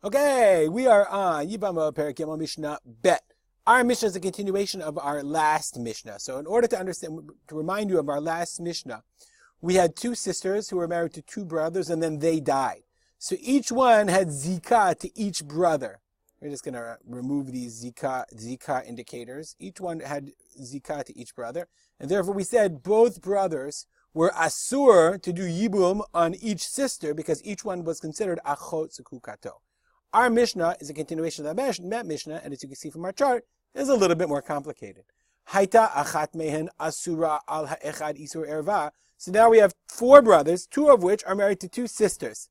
Okay, we are on Yevamot Perek Yom Mishnah Bet. Our Mishnah is a continuation of our last Mishnah. So in order to understand, to remind you of our last Mishnah, we had two sisters who were married to two brothers and then they died. So each one had zikah to each brother. We're just going to remove these zikah indicators. Each one had zikah to each brother. And therefore we said both brothers were asur to do yibum on each sister because each one was considered achot zekukato. Our Mishnah is a continuation of that Mishnah, and as you can see from our chart, is a little bit more complicated. Haita achat mehen asura al ha'echad isur erva. So now we have four brothers, two of which are married to two sisters.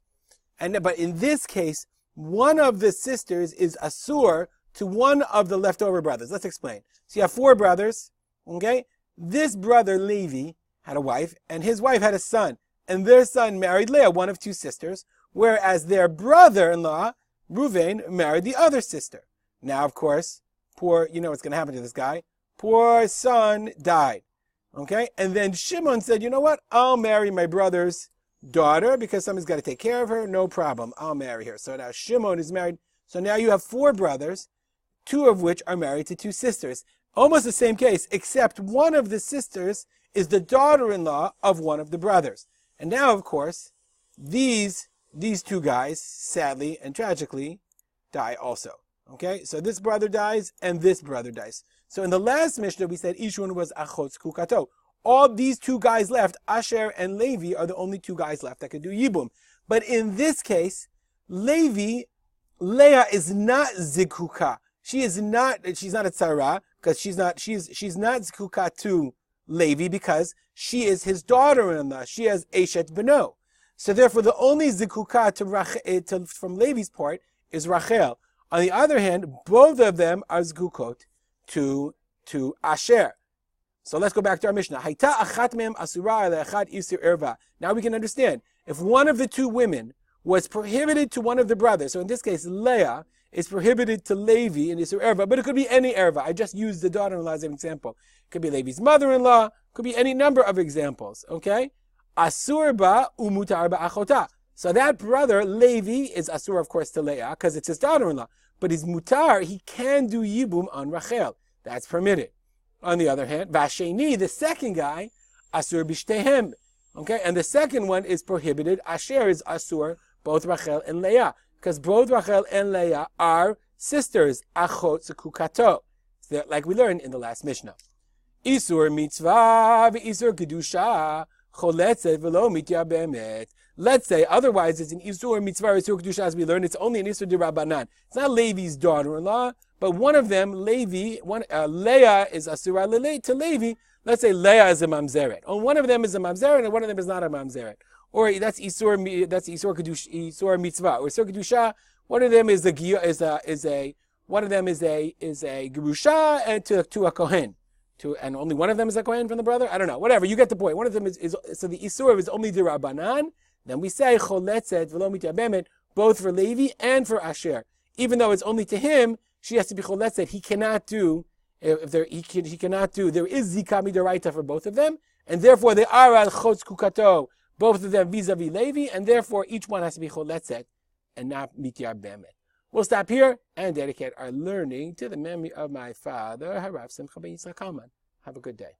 But in this case, one of the sisters is asur to one of the leftover brothers. Let's explain. So you have four brothers, okay? This brother, Levi, had a wife, and his wife had a son. And their son married Leah, one of two sisters, whereas their brother-in-law, Reuven, married the other sister. Now, of course, you know what's going to happen to this guy. Poor son died. Okay? And then Shimon said, you know what? I'll marry my brother's daughter because somebody's got to take care of her. No problem. I'll marry her. So now Shimon is married. So now you have four brothers, two of which are married to two sisters. Almost the same case, except one of the sisters is the daughter-in-law of one of the brothers. And now, of course, these two guys, sadly and tragically, die also. Okay? So this brother dies, and this brother dies. So in the last Mishnah, we said each one was achot zekukato. All these two guys left, Asher and Levi, are the only two guys left that could do yibum. But in this case, Leah is not zikuka. She's not a tzara, because she's not zikuka to Levi, because she is his daughter-in-law. She has Eshet Beno. So therefore, the only zikuka from Levi's part is Rachel. On the other hand, both of them are zikukot to Asher. So let's go back to our Mishnah. Haita achat mehem asura le'echad isur erva. Now we can understand. If one of the two women was prohibited to one of the brothers, so in this case, Leah is prohibited to Levi in isur erva, but it could be any erva. I just used the daughter-in-law as an example. It could be Levi's mother-in-law. It could be any number of examples. Okay? Asur ba umutar ba achota. So that brother, Levi, is asur, of course, to Leah, because it's his daughter-in-law. But his mutar, he can do yibum on Rachel. That's permitted. On the other hand, Vasheni, the second guy, asur bishtehem. Okay? And the second one is prohibited. Asher is asur, both Rachel and Leah. Because both Rachel and Leah are sisters. Achot zekukato. Like we learned in the last Mishnah. Isur mitzvah v'isur kedusha. Let's say, otherwise it's an Isur Mitzvah Isur Kedusha, as we learned, it's only an Isur D'Rabbanan. It's not Levi's daughter-in-law, but one of them, Leah is Asura to Levi. Let's say Leah is a Mamzeret. Or one of them is a Mamzeret and one of them is not a Mamzeret. Or that's Isur Kedusha, Isur Mitzvah. Or Isur Kedusha, one of them is a Gerusha and to a Kohen. And only one of them is a Kohen from the brother? I don't know. Whatever, you get the point. One of them is so the Isur is only the Rabbanan. Then we say Choletzet v'lo mityabemet, both for Levi and for Asher. Even though it's only to him, she has to be Choletzet. He cannot do, there is Zikah Midoraita for both of them, and therefore they are al Chotz Kukato, both of them vis-a-vis Levi, and therefore each one has to be Choletzet and not mityabemet. We'll stop here and dedicate our learning to the memory of my father, Harav Simcha ben Yitzchak Kalman. Have a good day.